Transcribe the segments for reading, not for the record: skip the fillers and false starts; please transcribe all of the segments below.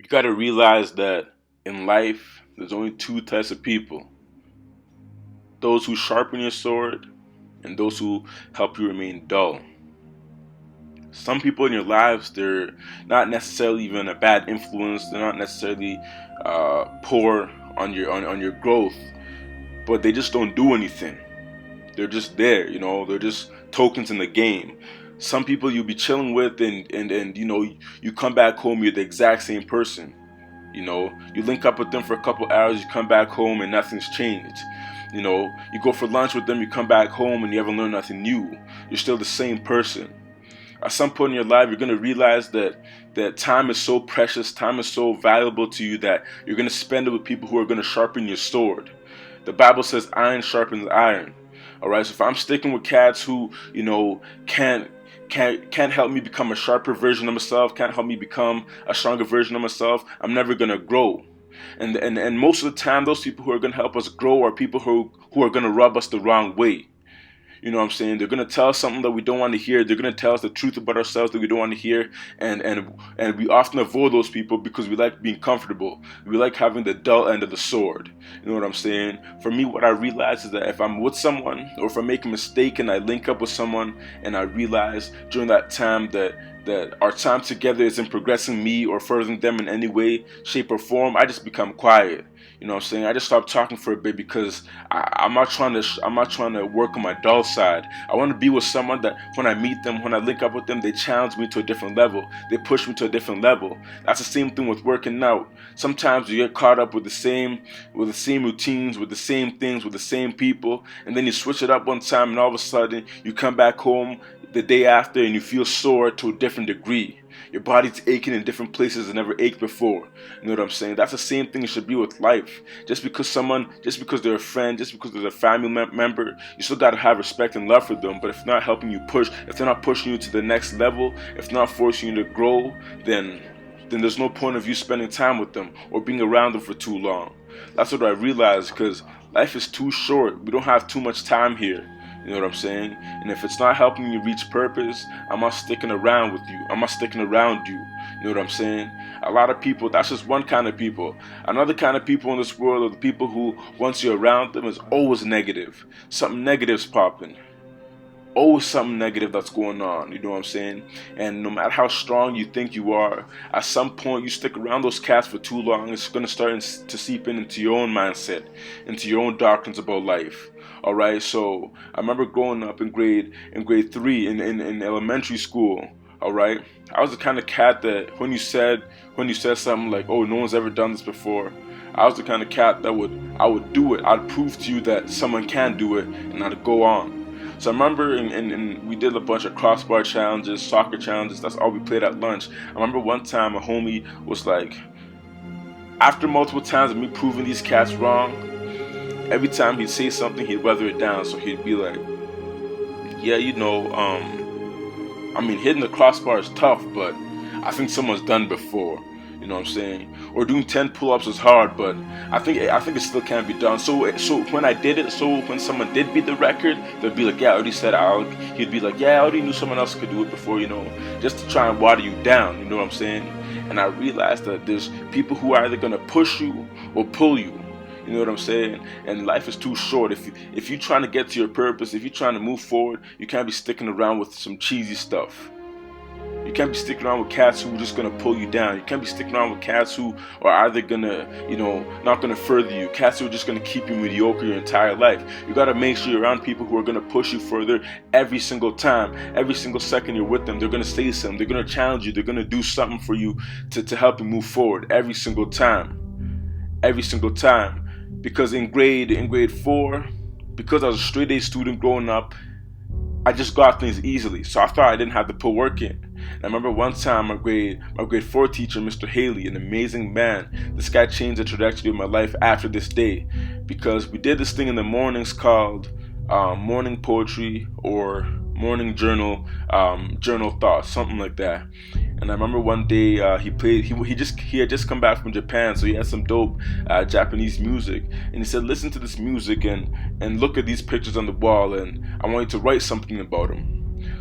You got to realize that in life, there's only two types of people: those who sharpen your sword and those who help you remain dull. Some people in your lives, they're not necessarily even a bad influence. They're not necessarily poor on your growth, but they just don't do anything. They're just there, they're just tokens in the game. Some people you'll be chilling with, and you come back home, you're the exact same person. You link up with them for a couple hours, you come back home and nothing's changed. You go for lunch with them, you come back home and you haven't learned nothing new. You're still the same person. At some point in your life, you're going to realize that time is so precious, time is so valuable to you, that you're going to spend it with people who are going to sharpen your sword. The Bible says iron sharpens iron. All right, so if I'm sticking with cats who, can't help me become a sharper version of myself, can't help me become a stronger version of myself, I'm never going to grow. And most of the time, those people who are going to help us grow are people who are going to rub us the wrong way. You know what I'm saying? They're going to tell us something that we don't want to hear. They're going to tell us the truth about ourselves that we don't want to hear. And we often avoid those people because we like being comfortable. We like having the dull end of the sword. You know what I'm saying? For me, what I realize is that if I'm with someone, or if I make a mistake and I link up with someone and I realize during that time that our time together isn't progressing me or furthering them in any way, shape, or form, I just become quiet. You know what I'm saying? I just stop talking for a bit because I'm not trying to work on my dull side. I want to be with someone that when I meet them, when I link up with them, they challenge me to a different level. They push me to a different level. That's the same thing with working out. Sometimes you get caught up with the same routines, with the same things, with the same people, and then you switch it up one time, and all of a sudden you come back home the day after and you feel sore to a different degree. Your body's aching in different places it never ached before. You know what I'm saying? That's the same thing it should be with life. Just because they're a friend, just because they're a family member, you still got to have respect and love for them. But if they're not helping you push, if they're not pushing you to the next level, if they're not forcing you to grow, then there's no point of you spending time with them or being around them for too long. That's what I realized, because life is too short. We don't have too much time here. You know what I'm saying? And if it's not helping you reach purpose, I'm not sticking around with you. I'm not sticking around you. You know what I'm saying? A lot of people, that's just one kind of people. Another kind of people in this world are the people who, once you're around them, is always negative. Something negative's popping. Always something negative that's going on, you know what I'm saying? And no matter how strong you think you are, at some point you stick around those cats for too long, it's going to start to seep into your own mindset, into your own doctrines about life. All right, so I remember growing up in grade 3 in elementary school. All right, I was the kind of cat that when you said something like, "Oh, no one's ever done this before," I was the kind of cat that I would do it. I'd prove to you that someone can do it, and I'd go on. So I remember we did a bunch of crossbar challenges, soccer challenges. That's all we played at lunch. I remember one time a homie was like, after multiple times of me proving these cats wrong, every time he'd say something, he'd weather it down. So he'd be like, "Yeah, hitting the crossbar is tough, but I think someone's done before." You know what I'm saying? Or doing 10 pull-ups is hard, but I think it still can be done. So when I did it, so when someone did beat the record, they'd be like, "Yeah, I already said out." He'd be like, "Yeah, I already knew someone else could do it before," just to try and water you down. You know what I'm saying? And I realized that there's people who are either gonna push you or pull you. You know what I'm saying? And life is too short. If you're trying to get to your purpose, if you're trying to move forward, you can't be sticking around with some cheesy stuff. You can't be sticking around with cats who are just gonna pull you down. You can't be sticking around with cats who are either gonna, not gonna further you. Cats who are just gonna keep you mediocre your entire life. You gotta make sure you're around people who are gonna push you further every single time. Every single second you're with them, they're gonna say something. They're gonna challenge you. They're gonna do something for you to help you move forward every single time. Every single time. Because in grade 4, because I was a straight A student growing up, I just got things easily, so I thought I didn't have to put work in. And I remember one time my grade 4 teacher, Mr. Haley, an amazing man. This guy changed the trajectory of my life after this day, because we did this thing in the mornings called morning poetry or morning journal thoughts, something like that. And I remember one day he had just come back from Japan, so he had some dope Japanese music, and he said, "Listen to this music and look at these pictures on the wall, and I want you to write something about them."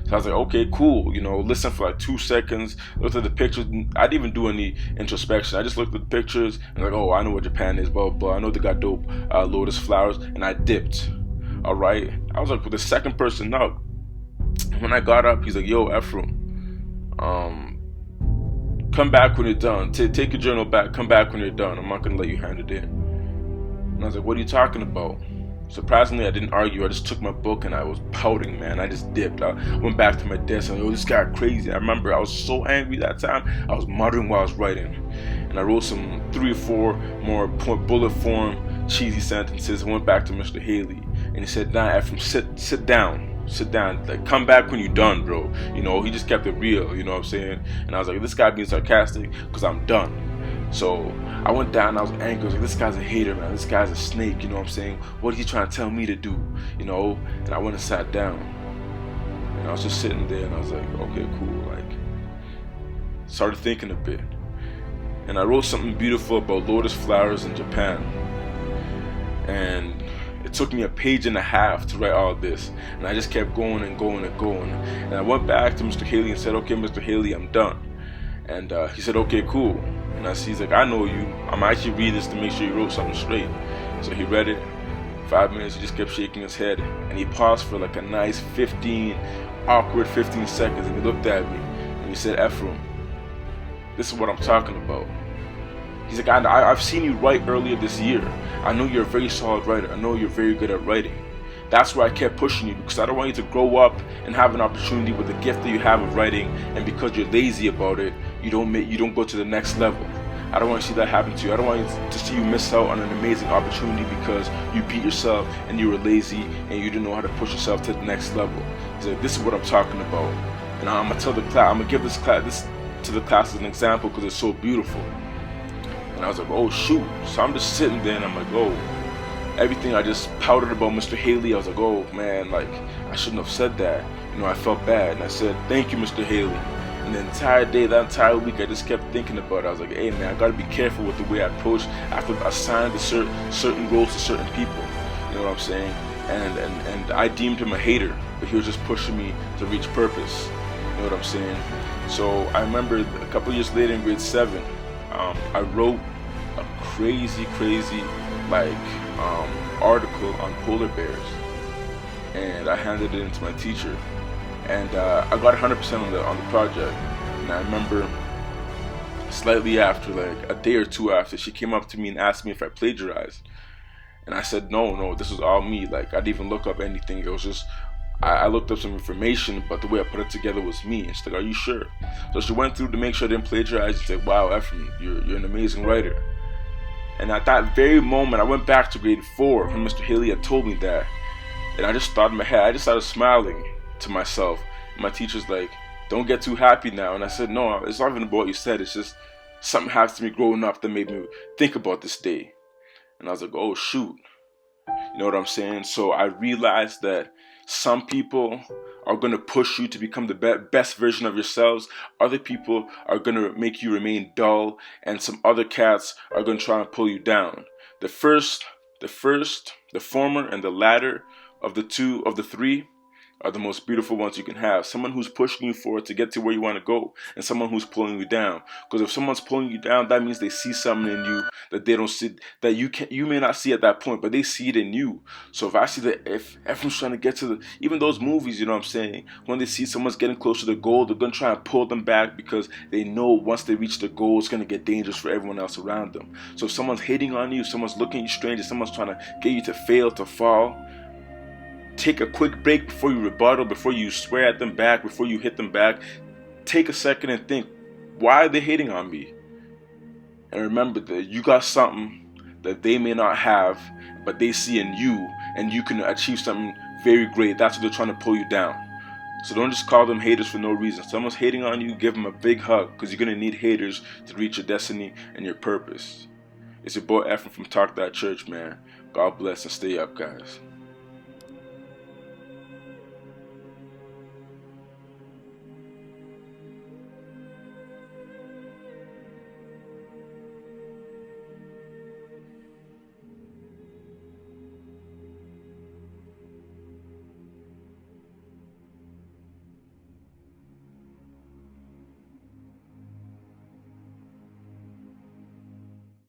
So I was like, okay, cool. Listen for like 2 seconds, looked at the pictures. I didn't even do any introspection. I just looked at the pictures and like, oh, I know what Japan is, blah, blah, blah. I know they got dope lotus flowers, and I dipped. All right. I was like, with the second person up. When I got up, he's like, yo, Ephraim, come back when you're done. Take your journal back. Come back when you're done. I'm not going to let you hand it in. And I was like, what are you talking about? Surprisingly, I didn't argue. I just took my book and I was pouting, man. I just dipped. I went back to my desk and, this guy crazy. I remember I was so angry that time. I was muttering while I was writing. And I wrote some 3 or 4 more bullet form cheesy sentences. I went back to Mr. Haley and he said, nah, Ephraim, sit down. Sit down, like, come back when you're done, bro. He just kept it real, you know what I'm saying? And I was like, this guy being sarcastic because I'm done. So I went down and I was angry. I was like, this guy's a hater, man. This guy's a snake, you know what I'm saying? What is he trying to tell me to do? And I went and sat down. And I was just sitting there and I was like, okay, cool. Like, started thinking a bit. And I wrote something beautiful about lotus flowers in Japan. And it took me a page and a half to write all this, and I just kept going and going and going. And I went back to Mr. Haley and said, okay, Mr. Haley, I'm done. And he said, okay, cool. And he's like, I know you. I'm actually read this to make sure you wrote something straight. So he read it. 5 minutes, he just kept shaking his head, and he paused for like a nice awkward 15 seconds, and he looked at me, and he said, Ephraim, this is what I'm talking about. He's like, I've seen you write earlier this year. I know you're a very solid writer. I know you're very good at writing. That's why I kept pushing you, because I don't want you to grow up and have an opportunity with the gift that you have of writing, and because you're lazy about it, you don't go to the next level. I don't want to see that happen to you. I don't want to see you miss out on an amazing opportunity because you beat yourself and you were lazy and you didn't know how to push yourself to the next level. He's like, this is what I'm talking about. And I'm gonna tell the class, I'm gonna give this to the class as an example because it's so beautiful. And I was like, oh shoot. So I'm just sitting there and I'm like, oh, everything I just pouted about Mr. Haley, I was like, oh man, like I shouldn't have said that. I felt bad. And I said, thank you, Mr. Haley. And the entire day, that entire week, I just kept thinking about it. I was like, hey man, I gotta be careful with the way I approach after I assigned the certain roles to certain people. You know what I'm saying? And I deemed him a hater, but he was just pushing me to reach purpose. You know what I'm saying? So I remember a couple years later in grade 7, I wrote a crazy article on polar bears, and I handed it in to my teacher, and I got 100% on the project. And I remember slightly after, like a day or two after, she came up to me and asked me if I plagiarized, and I said no, this was all me. Like I didn't even look up anything. It was just I looked up some information, but the way I put it together was me. And she's like, are you sure? So she went through to make sure I didn't plagiarize. She said, wow, Ephraim, you're an amazing writer. And at that very moment, I went back to grade 4 when Mr. Haley had told me that. And I just thought in my head, I just started smiling to myself. And my teacher's like, don't get too happy now. And I said, no, it's not even about what you said. It's just something happened to me growing up that made me think about this day. And I was like, oh, shoot. You know what I'm saying? So I realized that some people are going to push you to become the best version of yourselves. Other people are going to make you remain dull. And some other cats are going to try and pull you down. The former, and the latter of the three are the most beautiful ones you can have. Someone who's pushing you forward to get to where you want to go, and someone who's pulling you down. Because if someone's pulling you down, that means they see something in you that they don't see, that you may not see at that point, but they see it in you. So if I see that, if everyone's trying to get to even those movies, you know what I'm saying, when they see someone's getting close to the goal, they're going to try and pull them back because they know once they reach the goal, it's going to get dangerous for everyone else around them. So if someone's hating on you, someone's looking at you strange, if someone's trying to get you to fail, to fall, take a quick break before you rebuttal, before you swear at them back, before you hit them back. Take a second and think, why are they hating on me? And remember that you got something that they may not have, but they see in you, and you can achieve something very great. That's what they're trying to pull you down. So don't just call them haters for no reason. If someone's hating on you, give them a big hug, because you're going to need haters to reach your destiny and your purpose. It's your boy Ephraim from Talk That Church, man. God bless and stay up, guys.